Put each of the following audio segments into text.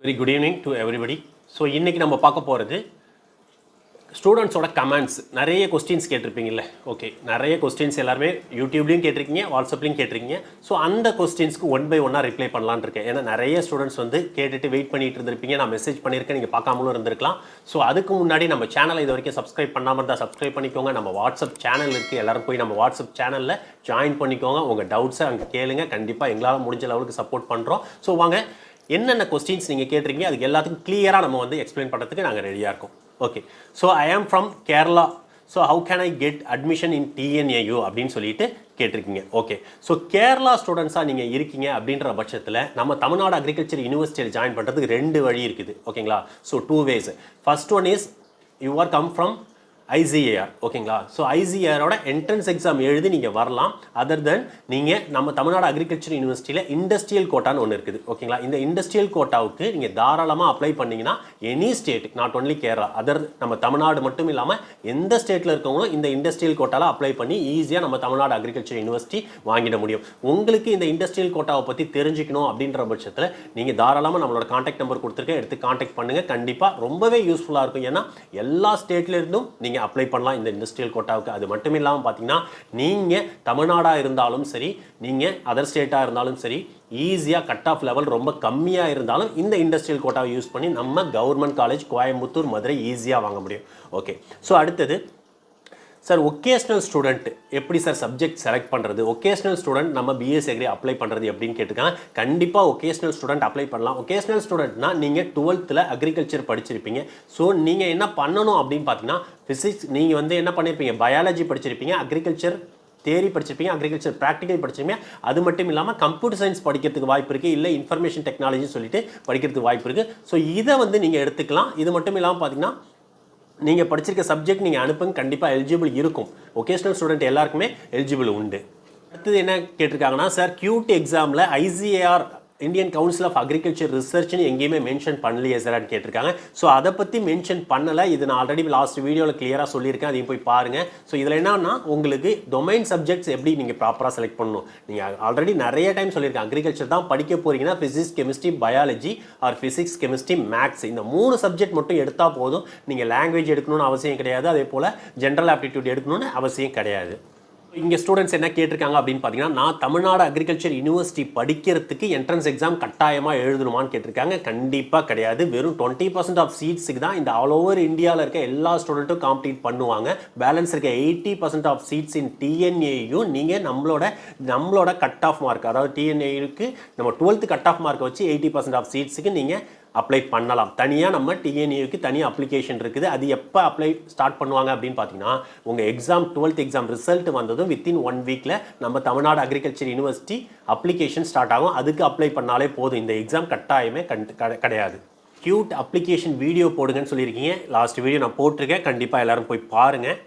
Very good evening to everybody. So இன்னைக்கு நம்ம பார்க்க போகிறது ஸ்டூடெண்ட்ஸோட கமெண்ட்ஸ். நிறைய கொஸ்டின்ஸ் கேட்டிருப்பீங்கல்ல. ஓகே, நிறைய கொஸ்டின்ஸ் எல்லாருமே யூடியூப்லேயும் கேட்டிருக்கீங்க, வாட்ஸ்அப்லேயும் கேட்டிருக்கீங்க. ஸோ அந்த கொஸ்டின்ஸ்க்கு ஒன் பை ஒன்னாக ரிப்ளை பண்ணலான்னு இருக்கேன். ஏன்னா நிறைய ஸ்டூடெண்ட்ஸ் வந்து கேட்டுட்டு வெயிட் பண்ணிட்டு இருந்திருப்பீங்க. நான் மெசேஜ் பண்ணியிருக்கேன், நீங்கள் பார்க்காமலும் இருந்திருக்கலாம். ஸோ அதுக்கு முன்னாடி நம்ம சேனலை இது வரைக்கும் சப்ஸ்கிரைப் பண்ணாமல் இருந்தால் சப்ஸ்கிரைப் பண்ணிக்கோங்க. நம்ம வாட்ஸ்அப் சேனல் இருக்குது, எல்லோரும் போய் நம்ம வாட்ஸ்அப் சேனலில் ஜாயின் பண்ணிக்கோங்க. உங்கள் டவுட்ஸை அங்கே கேளுங்க. கண்டிப்பாக எங்களால் முடிஞ்ச லெவலுக்கு சப்போர்ட் பண்ணுறோம். ஸோ வாங்க, என்னென்ன கொஸ்டின்ஸ் நீங்கள் கேட்டிருக்கீங்க அதுக்கு எல்லாத்துக்கும் கிளியராக நம்ம வந்து எக்ஸ்பிளைன் பண்ணுறதுக்கு நாங்கள் ரெடியாக இருக்கோம். Okay, so I am from Kerala. So how can I get admission in TNAU அப்படின்னு சொல்லிட்டு கேட்டிருக்கீங்க. ஓகே, ஸோ கேரளா ஸ்டூடெண்ட்ஸாக நீங்கள் இருக்கீங்க அப்படின்ற பட்சத்தில் நம்ம தமிழ்நாடு அக்ரிகல்ச்சர் யூனிவர்சிட்டியில் ஜாயின் பண்ணுறதுக்கு ரெண்டு வழி இருக்குது. ஓகேங்களா? So two ways. First one is you are come from ICAR. ஓகேங்களா? ஸோ ஐசிஏஆரோட என்ட்ரன்ஸ் எக்ஸாம் எழுதி நீங்கள் வரலாம். அதர் தென் நீங்கள் நம்ம தமிழ்நாடு அக்ரிகல்ச்சர் யூனிவர்சிட்டியில் இண்டஸ்ட்ரியல் கோட்டான்னு ஒன்று இருக்குது. ஓகேங்களா? இந்த இண்டஸ்ட்ரியல் கோட்டாவுக்கு நீங்கள் தாராளமாக அப்ளை பண்ணிங்கன்னா any state, not only Kerala, other நம்ம தமிழ்நாடு மட்டும் இல்லாமல் எந்த ஸ்டேட்டில் இருக்கவங்களும் இந்த இண்டஸ்ட்ரியல் கோட்டாவில் அப்ளை பண்ணி ஈஸியாக நம்ம தமிழ்நாடு அக்ரிகல்ச்சர் யூனிவர்சிட்டி வாங்கிட முடியும். உங்களுக்கு இந்த இண்டஸ்ட்ரியல் கோட்டாவை பற்றி தெரிஞ்சுக்கணும் அப்படின்ற பட்சத்தில் நீங்கள் தாராளமாக நம்மளோட கான்டாக்ட் நம்பர் கொடுத்துருக்கேன், எடுத்து கான்டாக்ட் பண்ணுங்கள். கண்டிப்பாக ரொம்பவே யூஸ்ஃபுல்லாக இருக்கும். ஏன்னா எல்லா ஸ்டேட்லேருந்தும் நீங்கள் அப்ளை பண்ணலாம் இந்த இண்டஸ்ட்ரியல் கோட்டாவுக்கு. அது மட்டும் இல்லாமல் பார்த்தீங்கன்னா நீங்கள் தமிழ்நாடாக இருந்தாலும் சரி, நீங்கள் அதர் ஸ்டேட்டாக இருந்தாலும் சரி, ஈஸியாக கட் ஆஃப் லெவல் ரொம்ப கம்மியாக இருந்தாலும் இந்த இண்டஸ்ட்ரியல் கோட்டாவை யூஸ் பண்ணி நம்ம கவர்மெண்ட் காலேஜ் கோயம்புத்தூர், மதுரை ஈஸியாக வாங்க முடியும். ஓகே, ஸோ அடுத்தது சார் ஒகேஷ்னல் ஸ்டூடெண்ட் எப்படி சார் சப்ஜெக்ட் செலக்ட் பண்ணுறது, ஒகேஷ்னல் ஸ்டூடெண்ட் நம்ம பிஎஸ்சி அக்ரி அப்ளை பண்ணுறது எப்படின்னு கேட்டுருக்காங்க. கண்டிப்பாக ஒகேஷ்னல் ஸ்டூடெண்ட் அப்ளை பண்ணலாம். ஒகேஷ்னல் ஸ்டூடெண்ட்னா நீங்கள் 12th அக்ரிகல்ச்சர் படிச்சிருப்பீங்க. ஸோ நீங்கள் என்ன பண்ணணும் அப்படின்னு பார்த்தீங்கன்னா, ஃபிசிக்ஸ் நீங்கள் வந்து என்ன பண்ணியிருப்பீங்க, பயாலஜி படிச்சிருப்பீங்க, அக்ரிகல்ச்சர் தேரி படிச்சிருப்பீங்க, அக்ரிகல்ச்சர் ப்ராக்டிக்கல் படிச்சிருப்பீங்க. அது மட்டும் இல்லாமல் கம்ப்யூட்டர் சயின்ஸ் படிக்கிறதுக்கு வாய்ப்பு இருக்குது, இல்லை இன்ஃபர்மேஷன் டெக்னாலஜி சொல்லிட்டு படிக்கிறதுக்கு வாய்ப்பு இருக்குது. ஸோ இதை வந்து நீங்கள் எடுத்துக்கலாம். இது மட்டும் இல்லாமல் பார்த்தீங்கன்னா நீங்கள் படிச்சிருக்க சப்ஜெக்ட் நீங்கள் அனுப்புங்க, கண்டிப்பாக எலிஜிபிள் இருக்கும். ஒகேஷ்னல் ஸ்டூடெண்ட் எல்லாருக்குமே எலிஜிபிள் உண்டு. அடுத்தது என்ன கேட்டிருக்காங்கன்னா, சார் QT எக்ஸாமில் ICAR Indian council of agriculture ரிசர்ச்னு எங்கேயுமே மென்ஷன் பண்ணலையே சார்னு கேட்டிருக்காங்க. ஸோ அதை பற்றி மென்ஷன் பண்ணலை. இது நான் ஆல்ரெடி லாஸ்ட் வீடியோவில் கிளியராக சொல்லியிருக்கேன், அதையும் போய் பாருங்கள். ஸோ இதில் என்னன்னா, உங்களுக்கு டொமைன் சப்ஜெக்ட்ஸ் எப்படி நீங்கள் ப்ராப்பராக செலக்ட் பண்ணணும். நீங்கள் ஆல்ரெடி நிறைய டைம் சொல்லியிருக்கேன், அக்ரிகல்ச்சர் தான் படிக்க போகிறீங்கன்னா physics, chemistry, biology or physics, chemistry, maths, இந்த 3 சப்ஜெக்ட் மட்டும் எடுத்தால் போதும். நீங்கள் லாங்குவேஜ் எடுக்கணும்னு அவசியம் கிடையாது. அதே போல் ஜென்ரல் ஆப்டிடியூட் எடுக்கணும்னு அவசியம் கிடையாது. இங்கே ஸ்டூடெண்ட்ஸ் என்ன கேட்டிருக்காங்க அப்படின்னு பார்த்தீங்கன்னா, நான் தமிழ்நாடு அக்ரிகல்ச்சர் யூனிவர்சிட்டி படிக்கிறதுக்கு என்ட்ரன்ஸ் எக்ஸாம் கட்டாயமாக எழுதணுமான்னு கேட்டிருக்காங்க. கண்டிப்பாக கிடையாது. வெறும் 20% ஆஃப் சீட்ஸுக்கு தான் இந்த ஆல் ஓவர் இந்தியாவில் இருக்க எல்லா ஸ்டூடெண்ட்டும் காம்பீட் பண்ணுவாங்க. பேலன்ஸ் இருக்க 80% ஆஃப் சீட்ஸ் இன் டிஎன்ஏயும் நீங்கள் நம்மளோட கட் ஆஃப் மார்க், அதாவது டிஎன்ஏக்கு நம்ம 12th கட் ஆஃப் மார்க்கை வச்சு 80% ஆஃப் சீட்ஸுக்கு நீங்கள் அப்ளை பண்ணலாம். தனியாக நம்ம டிஎன்ஏக்கு தனியாக அப்ளிகேஷன் இருக்குது. அது எப்போ அப்ளை ஸ்டார்ட் பண்ணுவாங்க அப்படின்னு பார்த்தீங்கன்னா, உங்கள் எக்ஸாம் 12th எக்ஸாம் ரிசல்ட் வந்ததும் வித்தின் 1 வீக்கில் நம்ம Tamil Nadu agriculture university application start ஆகும். அதுக்கு அப்ளை பண்ணாலே போதும். இந்த எக்ஸாம் கட்டாயமே கிடையாது. கியூட் அப்ளிகேஷன் வீடியோ போடுங்கன்னு சொல்லியிருக்கீங்க. லாஸ்ட் வீடியோ நான் போட்டிருக்கேன், கண்டிப்பாக எல்லோரும் போய் பாருங்கள்.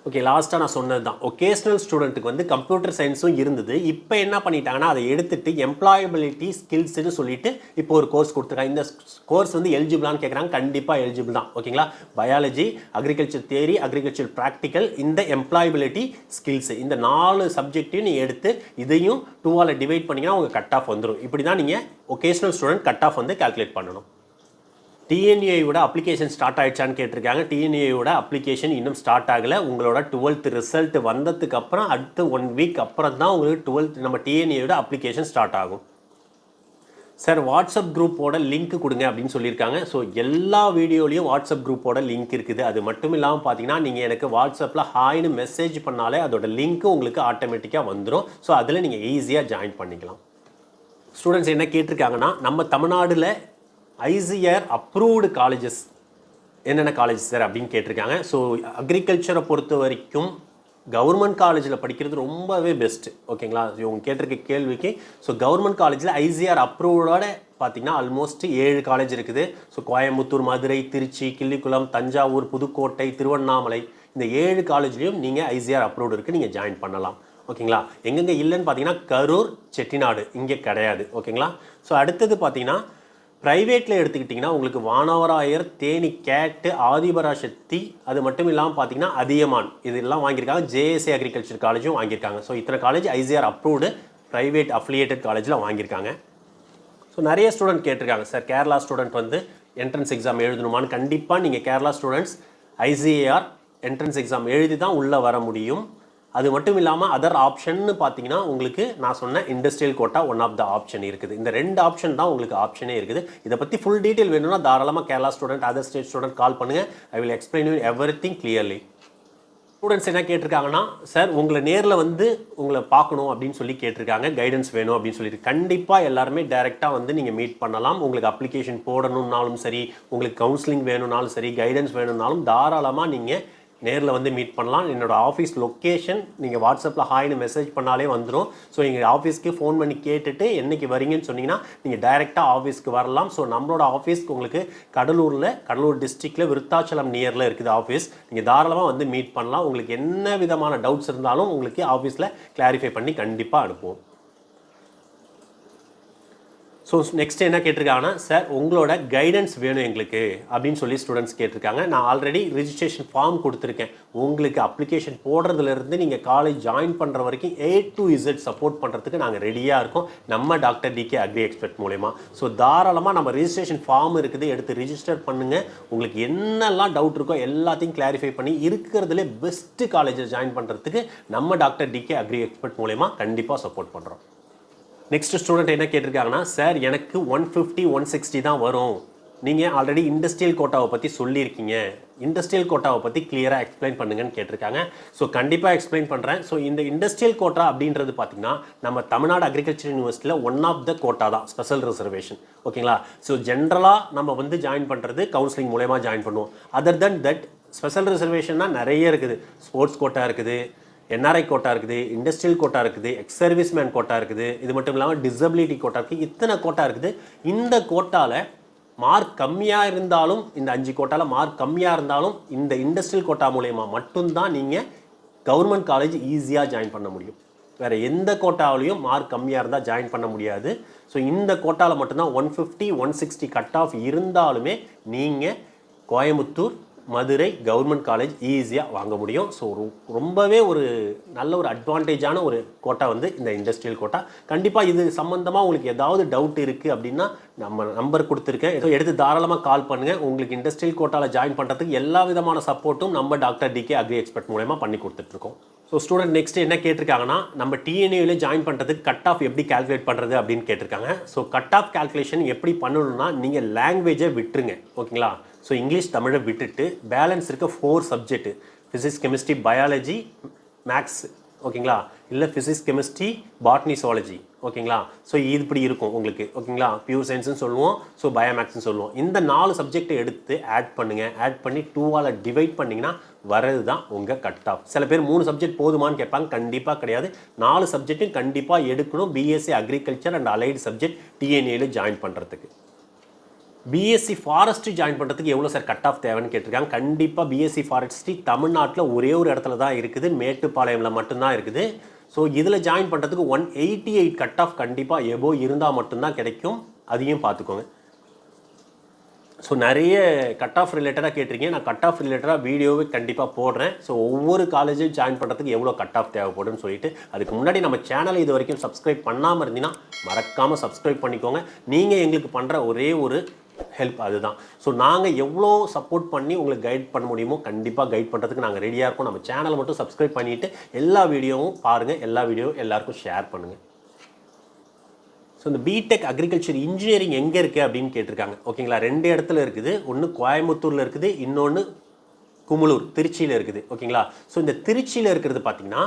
ஓகே, லாஸ்ட்டாக நான் சொன்னது தான், ஒகேஷ்னல் ஸ்டூடெண்ட்டுக்கு வந்து கம்ப்யூட்டர் சயின்ஸும் இருந்தது. இப்போ என்ன பண்ணிட்டாங்கன்னா, அதை எடுத்துகிட்டு எம்ப்ளாயபிலிட்டி ஸ்கில்ஸ்னு சொல்லிட்டு இப்போ ஒரு கோர்ஸ் கொடுத்துருக்காங்க. இந்த கோர்ஸ் வந்து எலிஜிபிளான்னு கேட்குறாங்க. கண்டிப்பாக எலிஜிபிள் தான். ஓகேங்களா? Biology, agriculture theory, agriculture practical, இந்த எம்ப்ளாயபிலிட்டி ஸ்கில்ஸ், இந்த 4 சப்ஜெக்டையும் நீங்கள் எடுத்து இதையும் 2ஆல் டிவைட் பண்ணிங்கன்னா உங்கள் கட் ஆஃப் வந்துடும். இப்படி தான் நீங்கள் ஒகேஷ்னல் ஸ்டூடெண்ட் கட் ஆஃப் வந்து கால்குலேட் பண்ணணும். டிஎன்ஏயோட அப்ளிகேஷன் ஸ்டார்ட் ஆகிடுச்சான்னு கேட்டிருக்காங்க. டிஎன்ஏயோட அப்ளிகேஷன் இன்னும் ஸ்டார்ட் ஆகலை. உங்களோட 12th ரிசல்ட் வந்ததுக்கு அப்புறம் அடுத்து 1 வீக் அப்புறம் தான் உங்களுக்கு 12th நம்ம டிஎன்ஏயோட அப்ளிகேஷன் ஸ்டார்ட் ஆகும். சார் வாட்ஸ்அப் குரூப்போட லிங்க் கொடுங்க அப்படின்னு சொல்லியிருக்காங்க. ஸோ எல்லா வீடியோலையும் வாட்ஸ்அப் குரூப்போட லிங்க் இருக்குது. அது மட்டும் இல்லாமல் பார்த்தீங்கன்னா, நீங்கள் எனக்கு வாட்ஸ்அப்பில் ஹாய்னு மெசேஜ் பண்ணாலே அதோட லிங்க்கு உங்களுக்கு ஆட்டோமேட்டிக்காக வந்துடும். ஸோ அதில் நீங்கள் ஈஸியாக ஜாயின் பண்ணிக்கலாம். ஸ்டூடெண்ட்ஸ் என்ன கேட்டிருக்காங்கன்னா, நம்ம தமிழ்நாட்டில் ICAR அப்ரூவ்டு காலேஜஸ் என்னென்ன காலேஜஸ் சார் அப்படின்னு கேட்டிருக்காங்க. ஸோ அக்ரிகல்ச்சரை பொறுத்த வரைக்கும் கவர்மெண்ட் காலேஜில் படிக்கிறது ரொம்பவே பெஸ்ட்டு. ஓகேங்களா? இவங்க கேட்டிருக்க கேள்விக்கு, ஸோ கவர்மெண்ட் காலேஜில் ICAR அப்ரூவ்டோட பார்த்தீங்கன்னா ஆல்மோஸ்ட் 7 காலேஜ் இருக்குது. ஸோ கோயம்புத்தூர், மதுரை, திருச்சி, கிள்ளிக்குளம், தஞ்சாவூர், புதுக்கோட்டை, திருவண்ணாமலை, இந்த 7 காலேஜ்லேயும் நீங்கள் ICAR அப்ரூவ்டு இருக்குது, நீங்கள் ஜாயின் பண்ணலாம். ஓகேங்களா? எங்கெங்கே இல்லைன்னு பார்த்தீங்கன்னா, கரூர், செட்டிநாடு இங்கே கிடையாது. ஓகேங்களா? ஸோ அடுத்தது பார்த்தீங்கன்னா, ப்ரைவேட்டில் எடுத்துக்கிட்டிங்கன்னா உங்களுக்கு வானவராயர், தேனி கேட்டு, ஆதிபராசக்தி, அது மட்டும் இல்லாமல் பார்த்தீங்கன்னா அதியமான், இதெல்லாம் வாங்கியிருக்காங்க. JSA அக்ரிகல்ச்சர் காலேஜும் வாங்கியிருக்காங்க. ஸோ இத்தனை college ICAR approved private affiliated காலேஜில் வாங்கியிருக்காங்க. ஸோ ஸோ நிறைய ஸ்டூடெண்ட் கேட்டிருக்காங்க சார் கேரளா ஸ்டூடெண்ட் வந்து என்ட்ரன்ஸ் எக்ஸாம் எழுதணுமான்னு. கண்டிப்பாக நீங்கள் Kerala students ICAR entrance exam எழுதி தான் உள்ளே வர முடியும். அது மட்டும் இல்லாமல் அதர் ஆப்ஷன்னு பார்த்தீங்கன்னா உங்களுக்கு நான் சொன்ன industrial quota one of the option இருக்குது. இந்த 2 ஆப்ஷன் தான் உங்களுக்கு ஆப்ஷனே இருக்குது. இதை பற்றி ஃபுல் டீட்டெயில் வேணும்னா தாராளமாக Kerala student other state student call பண்ணுங்கள். I will explain you everything clearly. Students என்ன கேட்டிருக்காங்கன்னா சார் உங்களை நேரில் வந்து உங்களை பார்க்கணும் அப்படின்னு சொல்லி கேட்டிருக்காங்க, கைடன்ஸ் வேணும் அப்படின்னு சொல்லிட்டு. கண்டிப்பாக எல்லாருமே டைரெக்டாக வந்து நீங்கள் மீட் பண்ணலாம். உங்களுக்கு அப்ளிகேஷன் போடணுன்னாலும் சரி, உங்களுக்கு கவுன்சிலிங் வேணும்னாலும் சரி, கைடன்ஸ் வேணும்னாலும் தாராளமாக நீங்கள் நேரில் வந்து மீட் பண்ணலாம். என்னோடய ஆஃபீஸ் லொக்கேஷன் நீங்கள் வாட்ஸ்அப்பில் ஹாய்னு மெசேஜ் பண்ணாலே வந்துடும். ஸோ எங்கள் ஆஃபீஸ்க்கு ஃபோன் பண்ணி கேட்டுட்டு என்றைக்கு வரீங்கன்னு சொன்னீங்கன்னா நீங்கள் டைரெக்டாக ஆஃபீஸ்க்கு வரலாம். ஸோ நம்மளோட ஆஃபீஸ்க்கு உங்களுக்கு கடலூர் டிஸ்ட்ரிக்டில் விருத்தாச்சலம் நியரில் இருக்குது ஆஃபீஸ். நீங்கள் தாராளமாக வந்து மீட் பண்ணலாம். உங்களுக்கு என்ன விதமான டவுட்ஸ் இருந்தாலும் உங்களுக்கு ஆஃபீஸில் கிளாரிஃபை பண்ணி கண்டிப்பாக அனுப்புவோம். ஸோ நெக்ஸ்ட் என்ன கேட்டிருக்காங்கன்னா சார் உங்களோட கைடன்ஸ் வேணும் எங்களுக்கு அப்படின்னு சொல்லி ஸ்டூடெண்ட்ஸ் கேட்டிருக்காங்க. நான் ஆல்ரெடி ரிஜிஸ்ட்ரேஷன் ஃபார்ம் கொடுத்துருக்கேன். உங்களுக்கு அப்ளிகேஷன் போடுறதுலேருந்து நீங்கள் காலேஜ் ஜாயின் பண்ணுற வரைக்கும் A to Z சப்போர்ட் பண்ணுறதுக்கு நாங்கள் ரெடியாக இருக்கோம் நம்ம டாக்டர் DK அக்ரி எக்ஸ்பர்ட் மூலமா. ஸோ தாராளமாக நம்ம ரிஜிஸ்ட்ரேஷன் ஃபார்ம் இருக்குது, எடுத்து ரிஜிஸ்டர் பண்ணுங்கள். உங்களுக்கு என்னெல்லாம் டவுட் இருக்கோ எல்லாத்தையும் கிளாரிஃபை பண்ணி இருக்கிறதுலே பெஸ்ட்டு காலேஜில் ஜாயின் பண்ணுறதுக்கு நம்ம டாக்டர் DK அக்ரி எக்ஸ்பர்ட் மூலமா கண்டிப்பாக சப்போர்ட் பண்ணுறோம். நெக்ஸ்ட் ஸ்டூடெண்ட் என்ன கேட்டிருக்காங்கன்னா சார் எனக்கு 150 160 தான் வரும். நீங்கள் ஆல்ரெடி இண்டஸ்ட்ரியல் கோட்டாவை பற்றி சொல்லியிருக்கீங்க, இண்டஸ்ட்ரியல் கோட்டாவை பற்றி கிளியராக எக்ஸ்பிளைன் பண்ணுங்கன்னு கேட்டிருக்காங்க. ஸோ கண்டிப்பாக எக்ஸ்பிளைன் பண்ணுறேன். ஸோ இந்த இண்டஸ்ட்ரியல் கோட்டா அப்படின்றது பார்த்தீங்கன்னா நம்ம தமிழ்நாடு அக்ரிகல்ச்சர் யூனிவர்சிட்டியில் ஒன் ஆஃப் த கோட்டா தான், ஸ்பெஷல் ரிசர்வேஷன். ஓகேங்களா? ஸோ ஜென்ரலாக நம்ம வந்து ஜாயின் பண்ணுறது கவுன்சிலிங் மூலமா ஜாயின் பண்ணுவோம். அதர் தென் தட் ஸ்பெஷல் ரிசர்வேஷன்னா நிறைய இருக்குது. ஸ்போர்ட்ஸ் கோட்டா இருக்குது, NRI கோட்டா இருக்குது, இண்டஸ்ட்ரியல் கோட்டா இருக்குது, எக்ஸ் சர்வீஸ்மேன் கோட்டா இருக்குது, இது மட்டும் இல்லாமல் டிசபிலிட்டி கோட்டா இருக்குது. இத்தனை கோட்டா இருக்குது. இந்த கோட்டாவில் மார்க் கம்மியாக இருந்தாலும், இந்த 5 கோட்டாவில் மார்க் கம்மியாக இருந்தாலும் இந்த இண்டஸ்ட்ரியல் கோட்டா மூலயமா மட்டும்தான் நீங்கள் கவர்மெண்ட் காலேஜ் ஈஸியாக ஜாயின் பண்ண முடியும். வேறு எந்த கோட்டாவிலையும் மார்க் கம்மியாக இருந்தால் ஜாயின் பண்ண முடியாது. ஸோ இந்த கோட்டாவில் மட்டும்தான் 150 160 கட் ஆஃப் இருந்தாலுமே நீங்கள் கோயம்புத்தூர் மதுரை கவர்மெண்ட் காலேஜ் ஈஸியாக வாங்க முடியும். ஸோ ரொம்பவே ஒரு நல்ல ஒரு அட்வான்டேஜான ஒரு கோட்டா வந்து இந்த இண்டஸ்ட்ரியல் கோட்டா. கண்டிப்பாக இது சம்மந்தமாக உங்களுக்கு ஏதாவது டவுட் இருக்குது அப்படின்னா நம்ம நம்பர் கொடுத்துருக்கேன், எடுத்து தாராளமாக கால் பண்ணுங்கள். உங்களுக்கு இண்டஸ்ட்ரியல் கோட்டாவில் ஜாயின் பண்ணுறதுக்கு எல்லா விதமான சப்போர்ட்டும் நம்ம டாக்டர் DK அக்ரி எக்ஸ்பர்ட் மூலமா பண்ணி கொடுத்துட்ருக்கோம். ஸோ ஸ்டூடெண்ட் நெக்ஸ்ட் என்ன கேட்டிருக்காங்கன்னா நம்ம TNUல ஜாயின் பண்ணுறதுக்கு கட் ஆஃப் எப்படி கால்குலேட் பண்ணுறது அப்படின்னு கேட்டிருக்காங்க. ஸோ கட் ஆஃப் கால்குலேஷன் எப்படி பண்ணணும்னா நீங்கள் லாங்குவேஜை விட்டுருங்க. ஓகேங்களா? ஸோ இங்கிலீஷ் தமிழை விட்டுட்டு பேலன்ஸ் இருக்க 4 subject physics chemistry biology maths, ஓகேங்களா? இல்லை ஃபிசிக்ஸ் கெமிஸ்ட்ரி பாட்னி சுவாலஜி, ஓகேங்களா? ஸோ இது இப்படி இருக்கும் உங்களுக்கு, ஓகேங்களா? பியூர் சயின்ஸ்னு சொல்லுவோம், ஸோ பயோமேக்ஸ்னு சொல்லுவோம். இந்த 4 சப்ஜெக்டை எடுத்து ஆட் பண்ணுங்கள். ஆட் பண்ணி 2ஆல் டிவைட் பண்ணிங்கன்னா வரது தான் உங்கள் கட் ஆஃப். சில பேர் 3 சப்ஜெக்ட் போதுமான்னு கேட்பாங்க. கண்டிப்பாக கிடையாது. 4 சப்ஜெக்ட்டும் கண்டிப்பாக எடுக்கணும். BSc agriculture and allied subject TNUல ஜாயின் பண்ணுறதுக்கு. BSc ஃபாரஸ்ட்ரி ஜாயின் பண்ணுறதுக்கு எவ்வளோ சார் கட் ஆஃப் தேவைன்னு கேட்டிருக்காங்க. கண்டிப்பாக BSc ஃபாரஸ்ட்ரி தமிழ்நாட்டில் ஒரே ஒரு இடத்துல தான் இருக்குது, மேட்டுப்பாளையமில் மட்டும்தான் இருக்குது. ஸோ இதில் ஜாயின் பண்ணுறதுக்கு 188 கட் ஆஃப் கண்டிப்பாக எபோ இருந்தால் மட்டும்தான் கிடைக்கும். அதையும் பார்த்துக்கோங்க. ஸோ நிறைய கட் ஆஃப் ரிலேட்டடாக கேட்டிருக்கீங்க. நான் கட் ஆஃப் ரிலேட்டடாக வீடியோவே கண்டிப்பாக போடுறேன். ஸோ ஒவ்வொரு காலேஜையும் ஜாயின் பண்ணுறதுக்கு எவ்வளோ கட் ஆஃப் தேவைப்படும்னு சொல்லிட்டு. அதுக்கு முன்னாடி நம்ம சேனலை இது வரைக்கும் சப்ஸ்கிரைப் பண்ணாமல் இருந்தீங்கன்னா மறக்காமல் சப்ஸ்கிரைப் பண்ணிக்கோங்க. நீங்கள் எங்களுக்கு பண்ணுற ஒரே ஒரு ஹெல்ப் அதுதான். ஸோ நாங்கள் எவ்வளோ சப்போர்ட் பண்ணி உங்களுக்கு கைட் பண்ண முடியுமோ கண்டிப்பாக கைட் பண்ணுறதுக்கு நாங்கள் ரெடியாக இருக்கோம். நம்ம சேனலை மட்டும் சப்ஸ்கிரைப் பண்ணிவிட்டு எல்லா வீடியோவும் பாருங்கள், எல்லா வீடியோவும் எல்லாருக்கும் ஷேர் பண்ணுங்கள். ஸோ இந்த பிடெக் அக்ரிகல்ச்சர் இன்ஜினியரிங் எங்கே இருக்குது அப்படின்னு கேட்டிருக்காங்க. ஓகேங்களா? 2 இடத்துல இருக்குது. ஒன்று கோயம்புத்தூரில் இருக்குது, இன்னொன்று குமுளூர் திருச்சியில் இருக்குது. ஓகேங்களா? ஸோ இந்த திருச்சியில் இருக்கிறது பார்த்தீங்கன்னா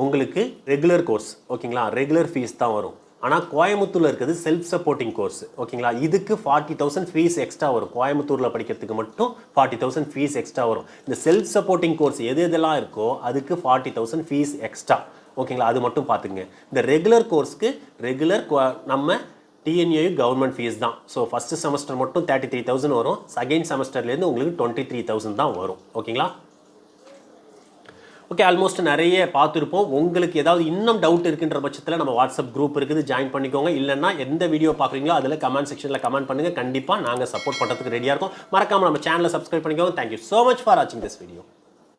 உங்களுக்கு ரெகுலர் கோர்ஸ், ஓகேங்களா? ரெகுலர் ஃபீஸ் தான் வரும். ஆனால் கோயம்புத்தூரில் இருக்கிறது செல்ஃப் சப்போர்ட்டிங் கோர்ஸ். ஓகேங்களா? இதுக்கு 40,000 ஃபீஸ் எக்ஸ்ட்ரா வரும். கோயம்புத்தூரில் படிக்கிறதுக்கு மட்டும் 40,000 ஃபீஸ் எக்ஸ்ட்ரா வரும். இந்த செல்ஃப் சப்போர்ட்டிங் கோர்ஸ் எதெல்லாம் இருக்கோ அதுக்கு 40,000 ஃபீஸ் எக்ஸ்ட்ரா. ஓகேங்களா? அது மட்டும் பார்த்துக்குங்க. இந்த ரெகுலர் கோர்ஸ்க்கு நம்ம TNU கவர்மெண்ட் ஃபீஸ் தான். ஸோ ஃபஸ்ட்டு செமஸ்டர் மட்டும் 33,000 வரும். செகண்ட் செமஸ்டர்லேருந்து உங்களுக்கு 23,000 தான் வரும். ஓகேங்களா? ஓகே, ஆல்மோஸ்ட் நிறைய பார்த்துருப்போம். உங்களுக்கு ஏதாவது இன்னும் டவுட் இருக்குன்ற பட்சத்தில் நம்ம வாட்ஸ்அப் குரூப் இருக்குது, ஜாயின் பண்ணிக்கோங்க. இல்லைன்னா எந்த வீடியோ பார்க்குறீங்களோ அதில் கமெண்ட் செக்ஷனில் கமெண்ட் பண்ணுங்கள். கண்டிப்பாக நாங்கள் சப்போர்ட் பண்ணுறதுக்கு ரெடியாக இருக்கோம். மறக்காமல் நம்ம சேனலை சப்ஸ்கிரைப் பண்ணிக்கோங்க. தேங்க்யூ ஸோ மச் ஃபார் வாட்சிங் திஸ் வீடியோ.